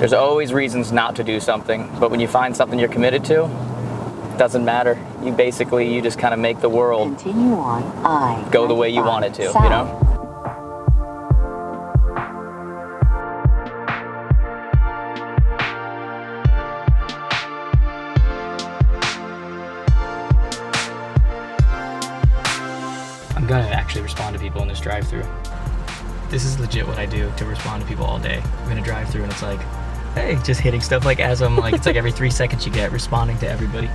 There's always reasons not to do something, but when you find something you're committed to, it doesn't matter. You just kind of make the world go the way you want it to, you know? I'm gonna actually respond to people in this drive-thru. This is legit what I do to respond to people all day. I'm gonna drive through and it's like, hey, just hitting stuff like as I'm like, it's like every 3 seconds you get responding to everybody.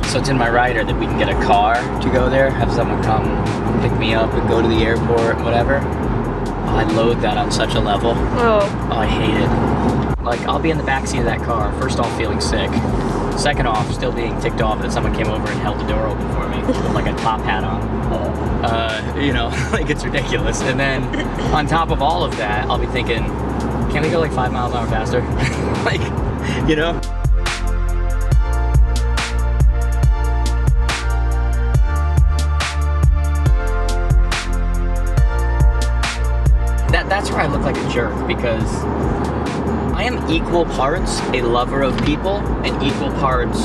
So it's in my rider that we can get a car to go there, have someone come pick me up and go to the airport, whatever. Oh, I loathe that on such a level. Oh, I hate it. Like, I'll be in the backseat of that car, first off feeling sick. Second off, still being ticked off that someone came over and held the door open for me with like a top hat on. You know, like it's ridiculous. And then on top of all of that, I'll be thinking, can't we go like 5 miles an hour faster? Like, you know? That's where I look like a jerk, because I am equal parts a lover of people and equal parts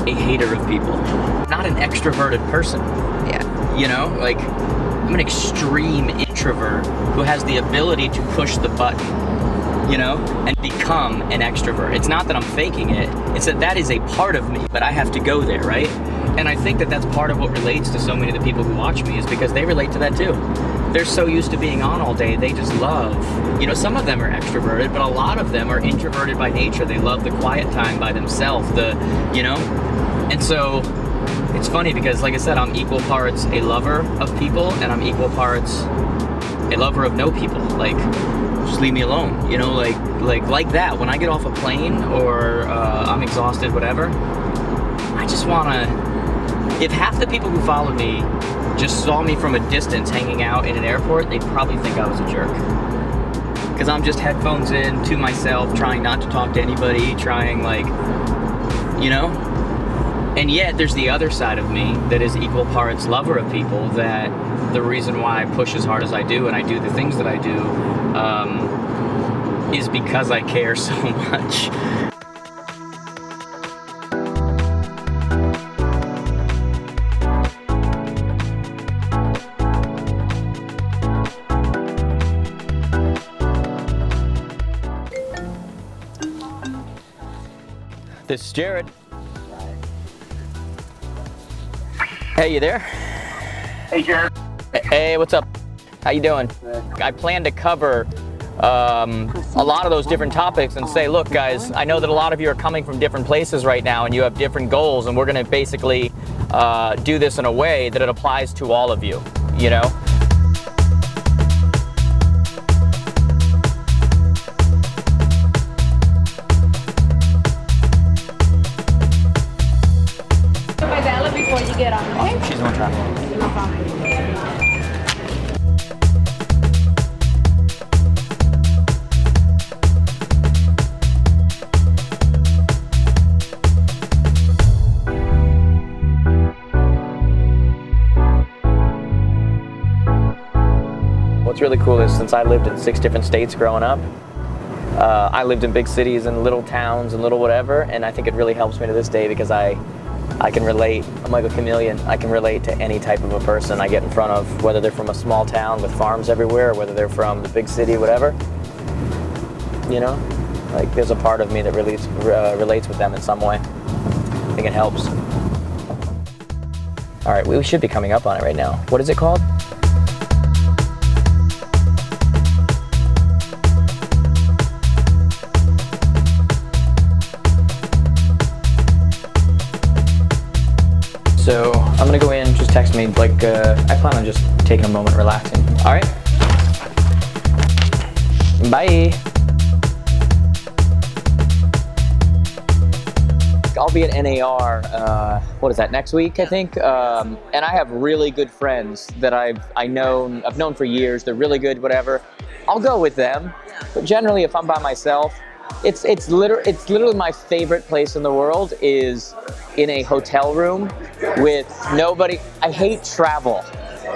a hater of people. Not an extroverted person. Yeah. You know, like, I'm an extreme introvert who has the ability to push the button, you know, and become an extrovert. It's not that I'm faking it, it's that that is a part of me, but I have to go there, right? And I think that that's part of what relates to so many of the people who watch me, is because they relate to that too. They're so used to being on all day, they just love, you know, some of them are extroverted, but a lot of them are introverted by nature. They love the quiet time by themselves, you know? And so it's funny because, like I said, I'm equal parts a lover of people and I'm equal parts a lover of no people. Like, just leave me alone, you know, like that. When I get off a plane or I'm exhausted, whatever, I just wanna, if half the people who follow me just saw me from a distance hanging out in an airport, they'd probably think I was a jerk. Because I'm just headphones in to myself, trying not to talk to anybody, trying, like, you know? And yet there's the other side of me that is equal parts lover of people, that the reason why I push as hard as I do and I do the things that I do is because I care so much. This is Jared. Hey, you there? Hey, Jared. Hey, what's up? How you doing? Good. I plan to cover a lot of those different topics and say, look, guys, I know that a lot of you are coming from different places right now and you have different goals, and we're gonna basically do this in a way that it applies to all of you, you know? Before you get on, okay? Awesome. She's gonna try. No problem. What's really cool is, since I lived in 6 different states growing up, I lived in big cities and little towns and little whatever, and I think it really helps me to this day because I can relate. I'm like a chameleon. I can relate to any type of a person I get in front of, whether they're from a small town with farms everywhere, or whether they're from the big city, whatever. You know, like, there's a part of me that relates with them in some way. I think it helps. All right, we should be coming up on it right now. What is it called? So I'm gonna go in, just text me, like, I plan on just taking a moment, relaxing. All right? Bye. I'll be at NAR, what is that, next week, I think? And I have really good friends that I've known for years. They're really good, whatever. I'll go with them, but generally if I'm by myself, it's literally my favorite place in the world is in a hotel room with nobody. I hate travel,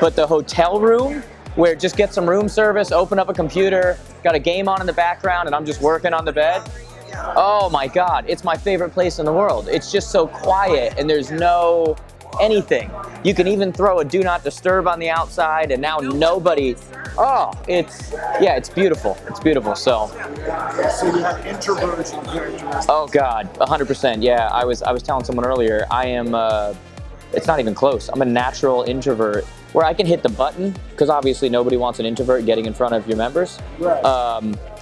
but the hotel room where just get some room service, open up a computer, got a game on in the background, and I'm just working on the bed. Oh my God, it's my favorite place in the world. It's just so quiet and there's no anything. You can even throw a do not disturb on the outside and now nobody, it's beautiful. It's beautiful, so. So you have introverts and characteristics. Oh God, 100%, yeah. I was telling someone earlier, I am, it's not even close. I'm a natural introvert where I can hit the button, because obviously nobody wants an introvert getting in front of your members. Right.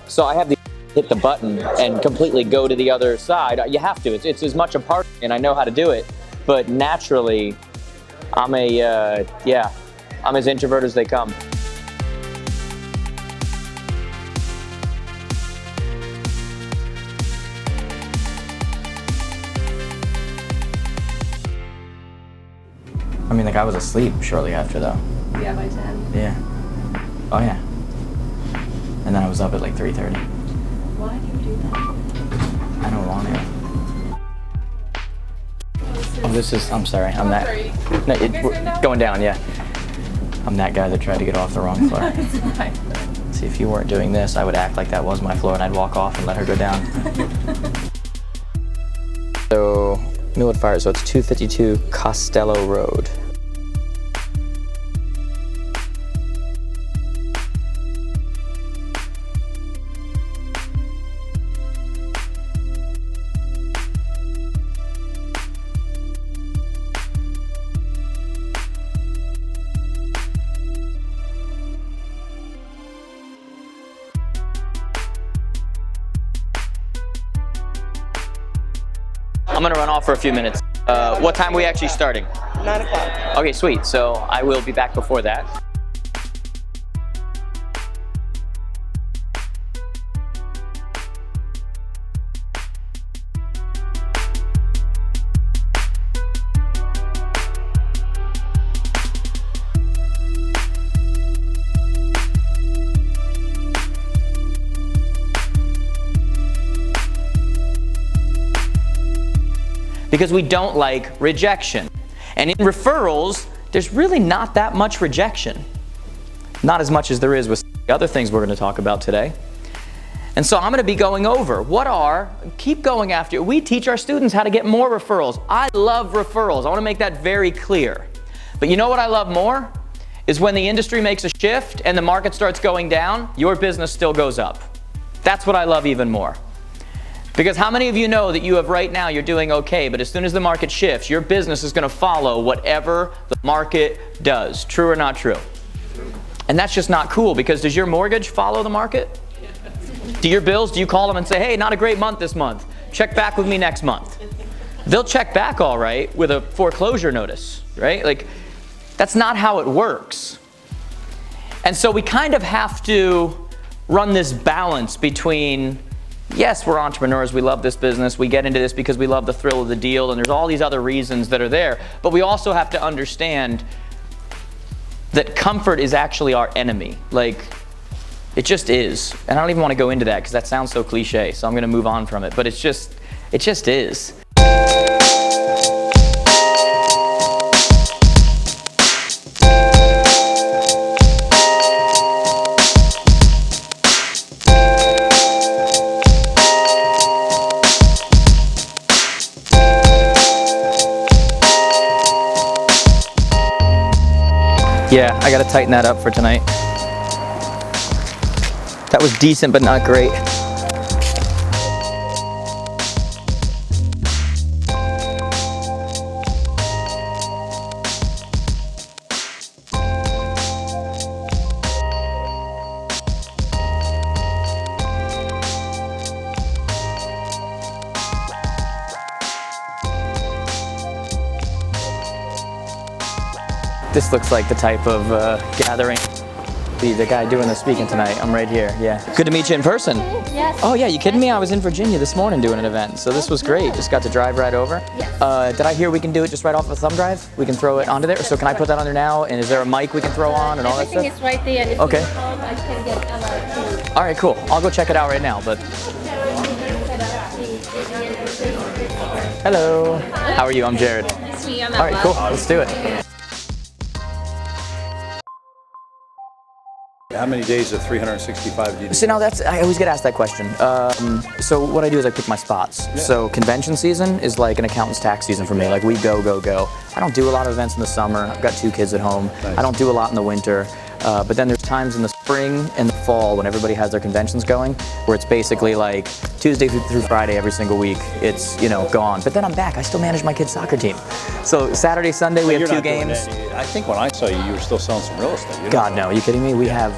So I have the hit the button and completely go to the other side. You have to. It's as much a part, and I know how to do it. But naturally, I'm I'm as introvert as they come. I mean, like, I was asleep shortly after, though. Yeah, by 10. Yeah. Oh, yeah. And then I was up at like 3:30. Why do you do that? I don't want to. Oh, this is, I'm sorry, I'm that. No, we're going down, yeah. I'm that guy that tried to get off the wrong floor. See, if you weren't doing this, I would act like that was my floor and I'd walk off and let her go down. So, Millwood Fire, so it's 252 Costello Road. I'm gonna run off for a few minutes. What time are we actually starting? 9 o'clock. Okay, sweet. So I will be back before that. Because we don't like rejection. And in referrals, there's really not that much rejection. Not as much as there is with the other things we're going to talk about today. And so I'm going to be going over keep going after it. We teach our students how to get more referrals. I love referrals. I want to make that very clear. But you know what I love more? Is when the industry makes a shift and the market starts going down, your business still goes up. That's what I love even more. Because how many of you know that you have right now, you're doing okay, but as soon as the market shifts, your business is going to follow whatever the market does. True or not true? And that's just not cool, because does your mortgage follow the market? Do your bills, do you call them and say, hey, not a great month this month. Check back with me next month. They'll check back all right with a foreclosure notice, right? Like, that's not how it works. And so we kind of have to run this balance between, yes, we're entrepreneurs, we love this business, we get into this because we love the thrill of the deal, and there's all these other reasons that are there, but we also have to understand that comfort is actually our enemy. Like, it just is. And I don't even want to go into that because that sounds so cliche, so I'm going to move on from it, but it just is. Yeah, I gotta tighten that up for tonight. That was decent, but not great. This looks like the type of gathering. The guy doing the speaking tonight, I'm right here, yeah. Good to meet you in person. Yes. Oh yeah, you kidding me? I was in Virginia this morning doing an event, so this was great. Just got to drive right over. Yes. Did I hear we can do it just right off of a thumb drive? We can throw it onto there, so can I put that on there now? And is there a mic we can throw on and all that stuff? Everything is right there. If Okay. you call, I can get too. All right, cool. I'll go check it out right now, but. Hello. How are you? I'm Jared. It's me, I'm All right, cool. Let's do it. How many days of 365 do you do? So now I always get asked that question. So what I do is I pick my spots. Yeah. So convention season is like an accountant's tax season for me. Like we go. I don't do a lot of events in the summer. I've got 2 kids at home. Nice. I don't do a lot in the winter. But then there's times in the spring and the fall when everybody has their conventions going, where it's basically like Tuesday through Friday every single week. It's, gone. But then I'm back. I still manage my kids' soccer team. So Saturday, Sunday, we have 2 games. I think when I saw you, you were still selling some real estate. God, no. Are you kidding me? We have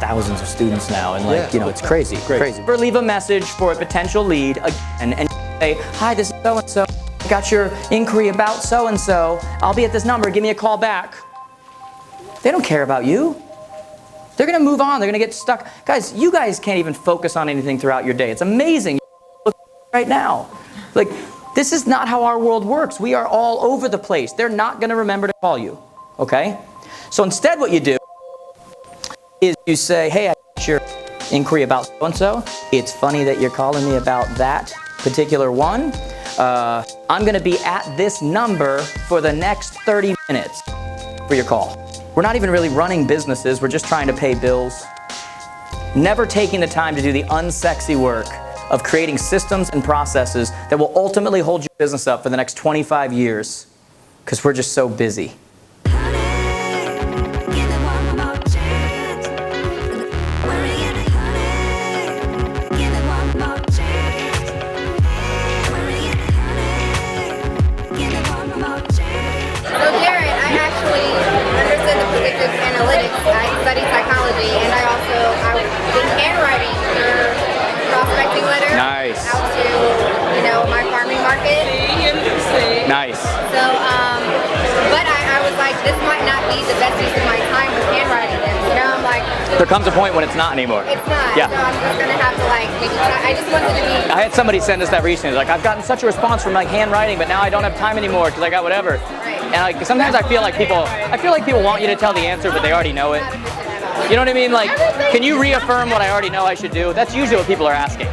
thousands of students now, and it's crazy. Crazy. Or leave a message for a potential lead again, and say, hi, this is so-and-so. I got your inquiry about so-and-so. I'll be at this number. Give me a call back. They don't care about you. They're going to move on. They're going to get stuck. Guys, you guys can't even focus on anything throughout your day. It's amazing. Look right now. Like, this is not how our world works. We are all over the place. They're not going to remember to call you. Okay? So instead what you do is you say, hey, I got your inquiry about so-and-so. It's funny that you're calling me about that particular one. I'm going to be at this number for the next 30 minutes for your call. We're not even really running businesses. We're just trying to pay bills. Never taking the time to do the unsexy work of creating systems and processes that will ultimately hold your business up for the next 25 years, because we're just so busy. I studied psychology, and I did handwriting for prospecting letters out to, my farming market. Nice. So, but I was like, this might not be the best use of my time with handwriting. I'm like, there comes a point when it's not anymore. It's not. Yeah. So I'm just gonna have to maybe try. I just wanted to be. I had somebody send us that recently. Like, I've gotten such a response from handwriting, but now I don't have time anymore because I got whatever. Right. And sometimes I feel like people want you to tell the answer, but they already know it. You know what I mean? Like, can you reaffirm what I already know I should do? That's usually what people are asking.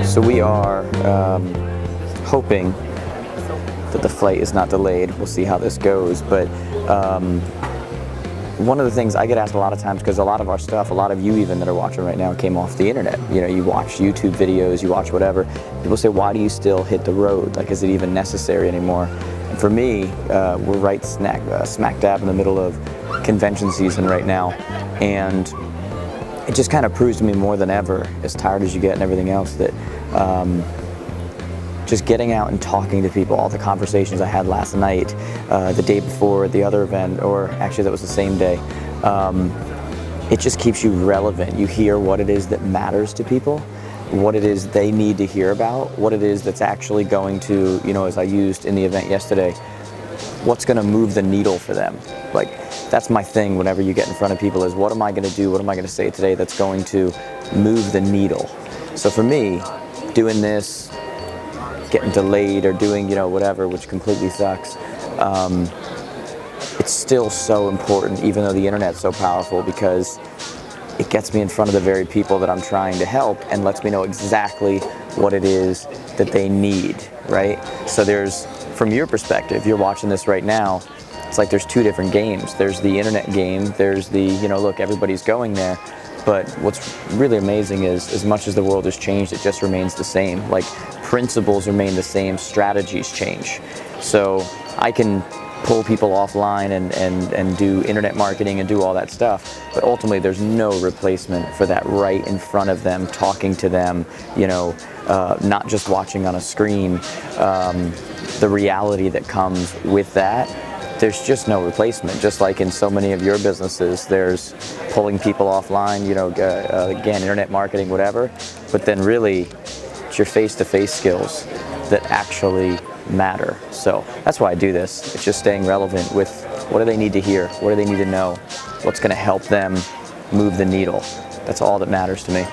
So we are hoping that the flight is not delayed. We'll see how this goes. But one of the things I get asked a lot of times, because a lot of our stuff, a lot of you even that are watching right now, came off the internet. You watch YouTube videos, you watch whatever. People say, why do you still hit the road? Like, is it even necessary anymore? And for me, we're right smack dab in the middle of convention season right now. And it just kind of proves to me more than ever, as tired as you get and everything else, that just getting out and talking to people, all the conversations I had last night, the day before, the other event, or actually that was the same day, it just keeps you relevant. You hear what it is that matters to people, what it is they need to hear about, what it is that's actually going to, as I used in the event yesterday, what's going to move the needle for them. Like, that's my thing whenever you get in front of people, is what am I going to do, what am I going to say today that's going to move the needle. So for me, doing this, getting delayed, or doing whatever, which completely sucks, it's still so important, even though the internet's so powerful, because it gets me in front of the very people that I'm trying to help and lets me know exactly what it is that they need, right? So there's, from your perspective, you're watching this right now, it's like there's 2 different games. There's the internet game, there's the, look, everybody's going there. But what's really amazing is, as much as the world has changed, it just remains the same. Like, principles remain the same, strategies change. So I can pull people offline and do internet marketing and do all that stuff, but ultimately there's no replacement for that right in front of them, talking to them, not just watching on a screen. The reality that comes with that there's just no replacement. Just like in so many of your businesses, there's pulling people offline, you know, again, internet marketing, whatever. But then really, it's your face-to-face skills that actually matter. So that's why I do this. It's just staying relevant with what do they need to hear, what do they need to know, what's going to help them move the needle. That's all that matters to me.